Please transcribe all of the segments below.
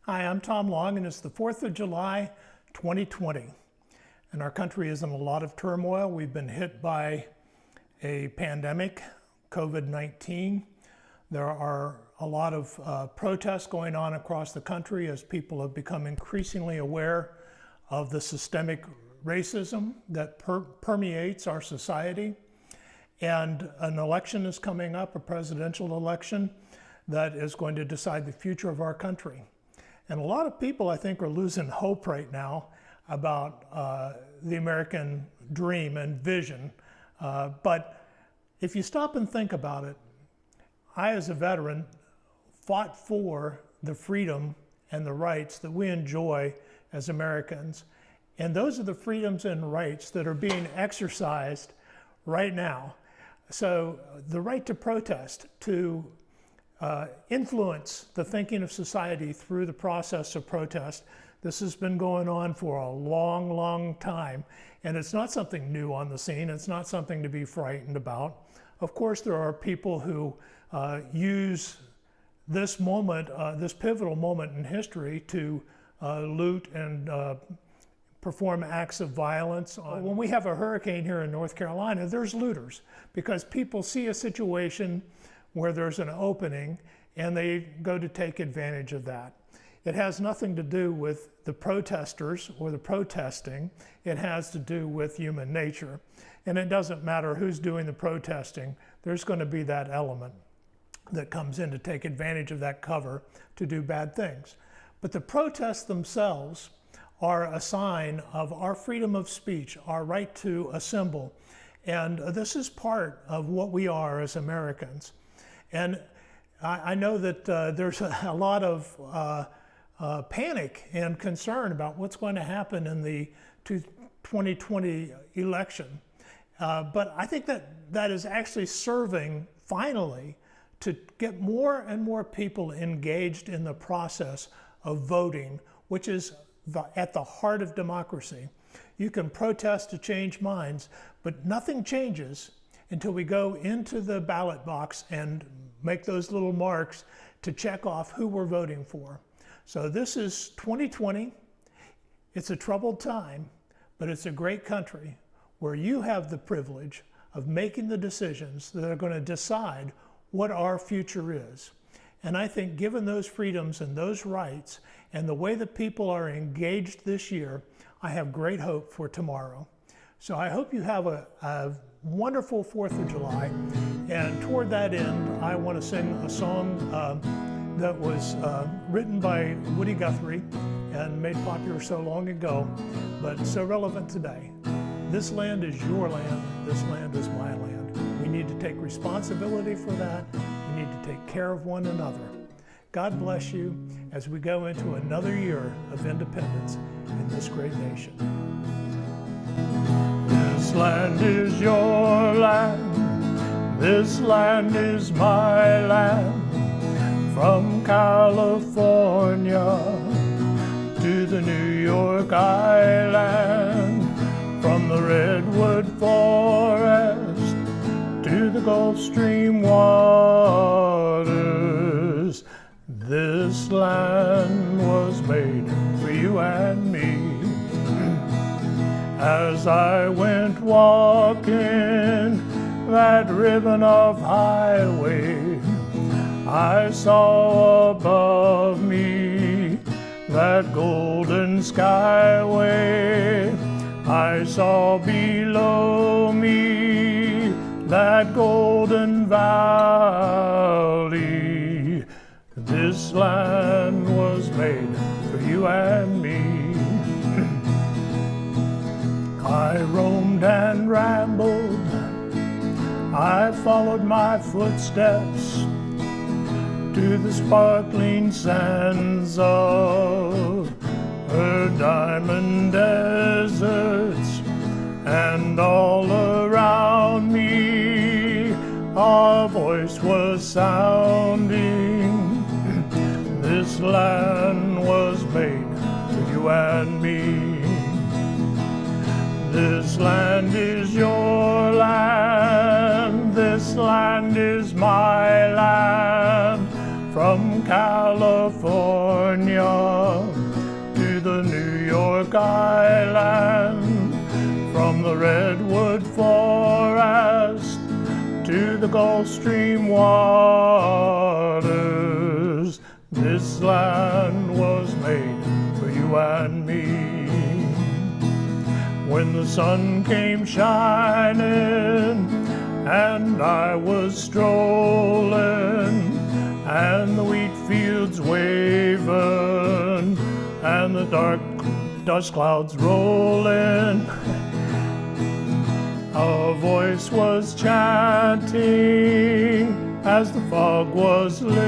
Hi, I'm Tom Long, and it's the 4th of July, 2020. And our country is in a lot of turmoil. We've been hit by a pandemic, COVID-19. There are a lot of protests going on across the country as people have become increasingly aware of the systemic racism that permeates our society. And an election is coming up, a presidential election, that is going to decide the future of our country. And a lot of people, I think, are losing hope right now about the American dream and vision. But if you stop and think about it, I, as a veteran, fought for the freedom and the rights that we enjoy as Americans. And those are the freedoms and rights that are being exercised right now. So the right to protest, to influence the thinking of society through the process of protest. This has been going on for a long, long time, and it's not something new on the scene. It's not something to be frightened about. Of course, there are people who use this moment, this pivotal moment in history, to loot and perform acts of violence. When we have a hurricane here in North Carolina, there's looters, because people see a situation where there's an opening and they go to take advantage of that. It has nothing to do with the protesters or the protesting. It has to do with human nature. And it doesn't matter who's doing the protesting, there's going to be that element that comes in to take advantage of that cover to do bad things. But the protests themselves are a sign of our freedom of speech, our right to assemble. And this is part of what we are as Americans. And I know that there's a lot of panic and concern about what's going to happen in the 2020 election. But I think that is actually serving, finally, to get more and more people engaged in the process of voting, which is at the heart of democracy. You can protest to change minds, but nothing changes until we go into the ballot box and make those little marks to check off who we're voting for. So this is 2020. It's a troubled time, but it's a great country where you have the privilege of making the decisions that are going to decide what our future is. And I think given those freedoms and those rights and the way that people are engaged this year, I have great hope for tomorrow. So I hope you have a wonderful 4th of July. And toward that end, I want to sing a song that was written by Woody Guthrie and made popular so long ago, but so relevant today. This land is your land. This land is my land. We need to take responsibility for that. We need to take care of one another. God bless you as we go into another year of independence in this great nation. This land is your land, this land is my land. From California to the New York Island, from the Redwood Forest to the Gulf Stream waters, this land was made for you and me. As I went walking that ribbon of highway, I saw above me that golden skyway. I saw below me that golden valley. This land was made for you and me. I roamed and rambled, I followed my footsteps to the sparkling sands of her diamond deserts, and all around me our voice was sounding. This land was made for you and me. This land is your land, this land is my land. From California land. From the redwood forest to the Gulf Stream waters, this land was made for you and me. When the sun came shining and I was strolling, and the wheat fields waving and the dark dust clouds rolling, a voice was chanting as the fog was lifting.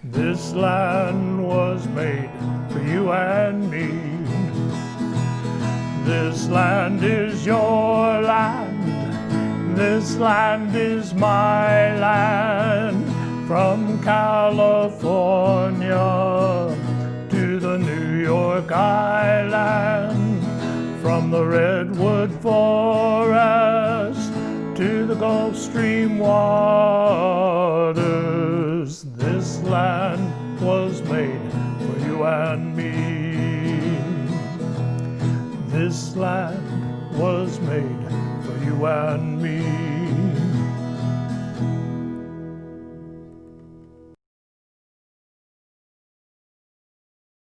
This land was made for you and me. This land is your land. This land is my land. From California to the New York Island, from the redwood forest to the Gulf Stream waters, this land was made for you and me. This land was made for you and me.